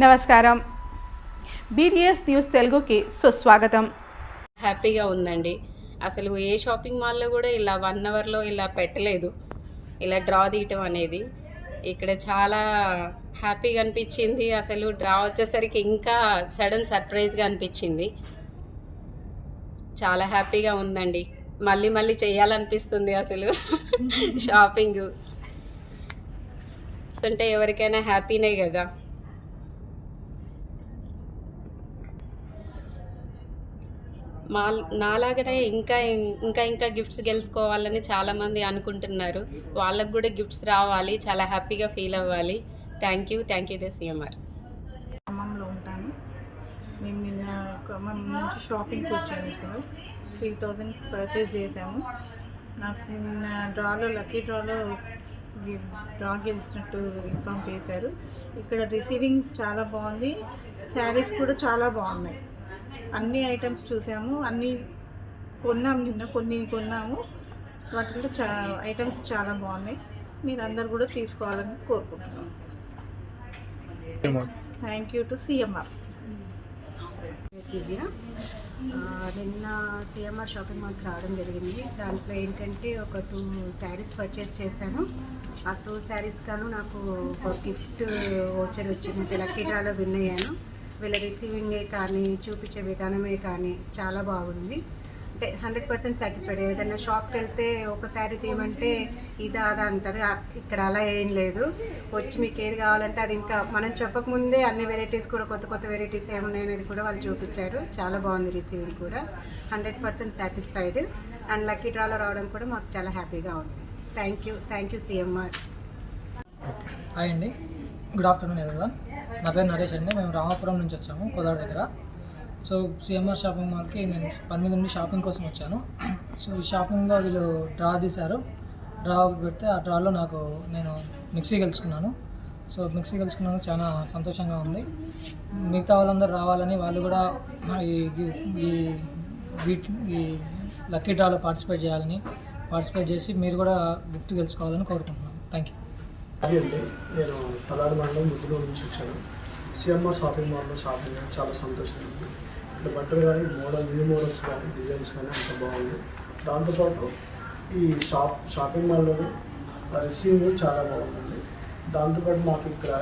నమస్కారం. BTS news తెలుగుకి సుస్వాగతం. హ్యాపీగా ఉందండి. అసలు ఏ షాపింగ్ మాల్లో కూడా ఇలా 1 అవర్లో ఇలా పెట్టలేదు, ఇలా డ్రా తీయటం అనేది. ఇక్కడ చాలా హ్యాపీగా అనిపించింది. అసలు డ్రా వచ్చేసరికి ఇంకా సడన్ సర్ప్రైజ్గా అనిపించింది. చాలా హ్యాపీగా ఉందండి. మళ్ళీ మళ్ళీ చేయాలనిపిస్తుంది అసలు షాపింగ్ అంటే ఎవరికైనా హ్యాపీనే కదా. నాలాగనే ఇంకా ఇంకా ఇంకా గిఫ్ట్స్ గెలుచుకోవాలని చాలామంది అనుకుంటున్నారు. వాళ్ళకు కూడా గిఫ్ట్స్ రావాలి, చాలా హ్యాపీగా ఫీల్ అవ్వాలి. Thank you the CMR. ఖమ్మంలో ఉంటాను. మేము నిన్న ఖమ్మం నుంచి షాపింగ్కి వచ్చాము. ఇప్పుడు 3000 పర్చేస్ చేసాము. నాకు నిన్న లక్కీ డ్రాలో డ్రా గెలిచినట్టు ఇన్ఫామ్ చేశారు. ఇక్కడ రిసీవింగ్ చాలా బాగుంది. శారీస్ కూడా చాలా బాగున్నాయి. అన్ని ఐటమ్స్ చూసాము, అన్నీ కొన్నాము. నిన్న కొన్ని కొన్నాము. వాటిలో ఐటమ్స్ చాలా బాగున్నాయి. మీరు అందరు కూడా తీసుకోవాలని కోరుకుంటున్నాం. Thank you to CMR. Divya, నిన్న సిఎంఆర్ షాపింగ్ మాల్కి రావడం జరిగింది. దాంట్లో ఏంటంటే ఒక 2 శారీస్ పర్చేస్ చేశాను. ఆ 2 శారీస్ గాను నాకు ఒక గిఫ్ట్ వోచర్ వచ్చింది. లక్కీ డ్రాలో విన్ అయ్యాను. వీళ్ళ రిసీవింగే కానీ చూపించే విధానమే కానీ చాలా బాగుంది. అంటే 100% సాటిస్ఫైడ్. ఏదైనా షాప్కి వెళ్తే ఒక శారీ తీయమంటే ఇదా అదా అంటారు. ఇక్కడ అలా ఏం లేదు. వచ్చి మీకు ఏది కావాలంటే అది ఇంకా మనం చెప్పకముందే అన్ని వెరైటీస్ కూడా కొత్త కొత్త వెరైటీస్ ఏమున్నాయనేది కూడా వాళ్ళు చూపించారు. చాలా బాగుంది. రిసీవింగ్ కూడా 100% సాటిస్ఫైడ్. అండ్ లక్కీ డ్రాలో రావడం కూడా మాకు చాలా హ్యాపీగా ఉంది. Thank you CMR. హాయ్ అండి, గుడ్ ఆఫ్టర్నూన్ ఎవరీవన్. నా పేరు నరేష్ అండి. మేము రామాపురం నుంచి వచ్చాము, కోదాడ దగ్గర. సో సిఎంఆర్ షాపింగ్ మాల్కి నేను 10 నుండి షాపింగ్ కోసం వచ్చాను. సో ఈ షాపింగ్లో వీళ్ళు డ్రా తీశారు. డ్రా పెడితే ఆ డ్రాలో నేను మిక్సీ గెలుచుకున్నాను. సో మిక్సీ గెలుచుకున్నాను, చాలా సంతోషంగా ఉంది. మిగతా వాళ్ళందరూ రావాలని, వాళ్ళు కూడా ఈ లక్కీ డ్రాలో పార్టిసిపేట్ చేసి మీరు కూడా గిఫ్ట్ గెలుచుకోవాలని కోరుకుంటున్నాను. Thank you. అండి, నేను పలారు మండలం ముద్దులో నుంచి వచ్చాను. సిఎంఆర్ షాపింగ్ మాల్లో షాపింగ్ చాలా సంతోషంగా ఉంది. ఇక్కడ బట్టలు కానీ న్యూ మోడల్స్ కానీ డిజైన్స్ కానీ అంత బాగుంది. దాంతోపాటు ఈ షాపింగ్ మాల్లోని రిసీవింగ్ చాలా బాగుంటుంది. దాంతోపాటు మాకు ఇక్కడ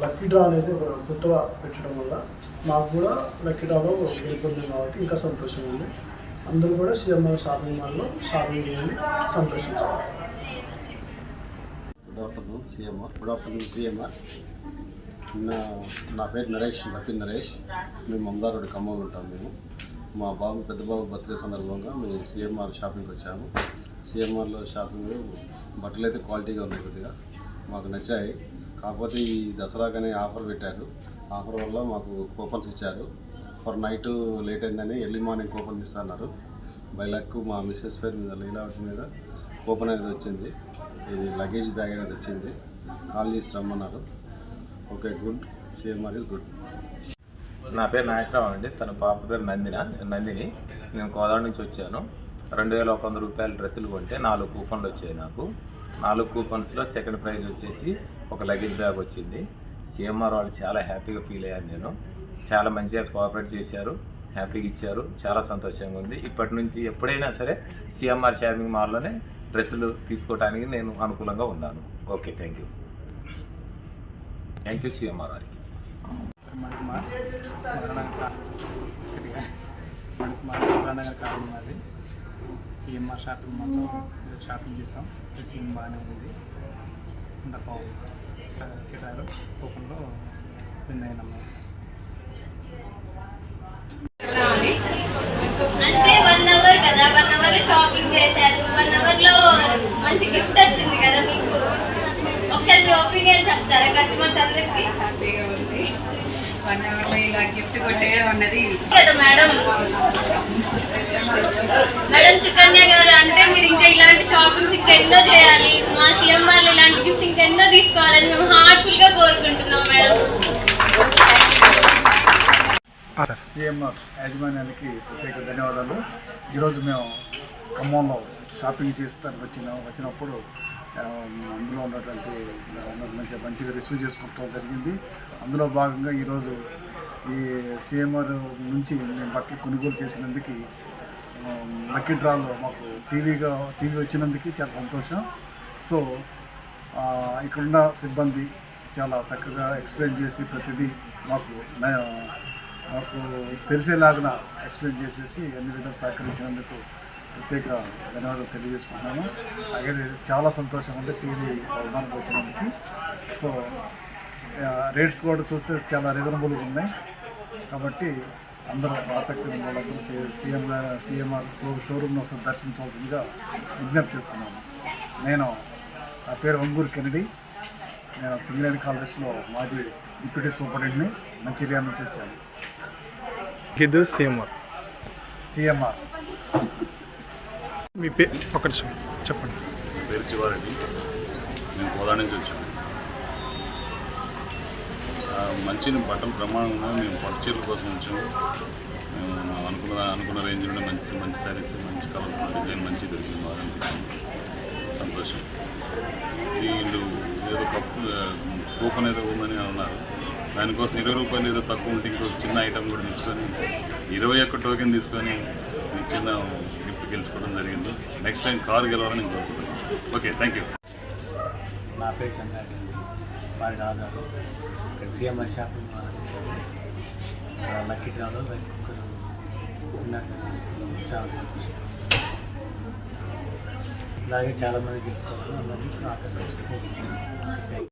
లక్కీ డ్రా అనేది ఒక కొత్తగా పెట్టడం వల్ల మాకు కూడా లక్కీ డ్రాలో గెలుపొందింది కాబట్టి ఇంకా సంతోషంగా ఉంది. అందరూ కూడా సిఎంఆర్ షాపింగ్ మాల్లో షాపింగ్ చేయండి, సంతోషించాలి. Good afternoon CMR. నా పేరు నరేష్, బత్తి నరేష్. మేము మమదా రోడ్ ఖమ్మం ఉంటాం. మేము మా పెద్ద బాబు బర్త్డే సందర్భంగా మేము సిఎంఆర్ షాపింగ్కి వచ్చాము. సిఎంఆర్లో షాపింగ్ బట్టలు అయితే క్వాలిటీగా ఉన్నాయి, కొద్దిగా మాకు నచ్చాయి. కాకపోతే ఈ దసరాకనే ఆఫర్ పెట్టారు. ఆఫర్ వల్ల మాకు కూపన్స్ ఇచ్చారు. ఫర్ నైట్ లేట్ అయిందని ఎర్లీ మార్నింగ్ కూపన్ ఇస్తున్నారు. బై లక్ మా మిస్సెస్ పేరు మీద లీలావతి మీద కూపన్ అనేది వచ్చింది. ఇది లగేజ్ బ్యాగ్ అనేది వచ్చింది. కాల్ చేసి రమ్మన్నారు. Okay, good. CMR is good. నా పేరు నాగేశ్వరరావు అండి. తన పాప పేరు నందిని. నేను కోదాడ నుంచి వచ్చాను. 2100 రూపాయల డ్రెస్సులు కొంటే 4 కూపన్లు వచ్చాయి నాకు. 4 కూపన్స్లో సెకండ్ ప్రైజ్ వచ్చేసి ఒక లగేజ్ బ్యాగ్ వచ్చింది. సిఎంఆర్ వాళ్ళు చాలా హ్యాపీగా ఫీల్ అయ్యాను నేను. చాలా మంచిగా కోఆపరేట్ చేశారు, హ్యాపీగా ఇచ్చారు. చాలా సంతోషంగా ఉంది. ఇప్పటి నుంచి ఎప్పుడైనా సరే సిఎంఆర్ షాపింగ్ మాల్లోనే డ్రెస్సులు తీసుకోవడానికి నేను అనుకూలంగా ఉన్నాను. ఓకే, థ్యాంక్ యూ సిఎంఆర్ వారికి. సిఎంఆర్ షాపింగ్ మాల్లో షాపింగ్ చేసాం. రిసీవింగ్ బాగానే ఉంది. అంత బాగుంది. కిటారు కూపన్లో విన్ అయినాము. అంటే 1 అవర్ కదా, 1 అవర్ షాపింగ్ చేశారు. 1 అవర్లో మంచి గిఫ్ట్ వచ్చింది కదా మీకు. ఒకసారి మీ ఒపీనియన్ చెప్తారా కస్టమర్స్ అందరికి? హ్యాపీగా ఉంది. 1 అవర్లో ఇలా గిఫ్ట్ కొట్టేయడం అన్నది కదా మేడం సుకన్య గారు. అంటే మీరు ఇంకా ఇలాంటి షాపింగ్స్ ఇంకా ఎన్నో చేయాలి. మా సిఎంఆర్లో ఇలాంటి గిఫ్ట్స్ ఇంకా ఎన్నో తీసుకోవాలని మేము హార్ట్ఫుల్గా కోరుకుంటున్నాం మేడం. సిఎంఆర్ యాజమాన్యానికి ప్రత్యేక ధన్యవాదాలు. ఈరోజు మేము ఖమ్మంలో షాపింగ్ చేస్తానికి వచ్చినప్పుడు అందులో ఉన్నటువంటి మంచిగా రిసీవ్ చేసుకోవడం జరిగింది. అందులో భాగంగా ఈరోజు ఈ సిఎంఆర్ నుంచి మేము బట్టలు కొనుగోలు చేసినందుకు లక్కీ డ్రాలో మాకు టీవీ వచ్చినందుకు చాలా సంతోషం. సో ఇక్కడున్న సిబ్బంది చాలా చక్కగా ఎక్స్ప్లెయిన్ చేసి ప్రతిదీ మాకు తెలిసేలాగా ఎక్స్ప్లెయిన్ చేసేసి అన్ని విధాలు సహకరించినందుకు ప్రత్యేక ధన్యవాదాలు తెలియజేసుకుంటున్నాను. అలాగే చాలా సంతోషం ఉంది టీవీ బహుమానం వచ్చినందుకు. సో రేట్స్ కూడా చూస్తే చాలా రీజనబుల్గా ఉన్నాయి కాబట్టి అందరూ ఆసక్తి ఉన్న వాళ్ళకు సిఎంఆర్ షోరూమ్ను ఒకసారి దర్శించవలసిందిగా విజ్ఞప్తి చేస్తున్నాను. నా పేరు వంగూరు కెనడి. నేను సింగరేణి కాలేజ్లో మాజీ డిప్యూటీ సూపరింటెండెంట్ని మంచిర్యాల నుంచి వచ్చాను. ఇది సిఎంఆర్ మీ పేరు ఒకటి చెప్పండి. పేరు శివారెడ్డి. మేము కోదాడ నుంచి వచ్చాము. మంచి బట్టలు ప్రమాణంగా మేము పట్టు చీరల కోసం వచ్చాము. మేము అనుకున్న రేంజ్లో మంచి శారీస్, మంచి కలర్, డిజైన్ మంచి దొరికింది. బాగా అనిపించింది. సంతోషం. వీళ్ళు ఏదో కూపన్ ఏదో ఉందని అన్నారు. దానికోసం 20 రూపాయలు ఏదో తక్కువ ఉంటే ఇంకో చిన్న ఐటమ్ కూడా తీసుకొని 21 టోకెన్ తీసుకొని చిన్న గిఫ్ట్ గెలుచుకోవడం జరిగింది. నెక్స్ట్ టైం కారు గెలవాలని నేను కోరుకుంటున్నాను. Okay, thank you. నా పేరు చంద్రారెడ్డి అండి. వారి రాజారు. ఇక్కడ సిఎంఆర్ షాపింగ్ మాల్ వచ్చాము. లక్కీ డ్రాలో రైస్ కుక్కర్ విన్నర్గా తీసుకున్నాము. చాలా సంతోషం. అలాగే చాలామంది తీసుకోవాలి. అందరికీ ఆకర్షిస్తుంది.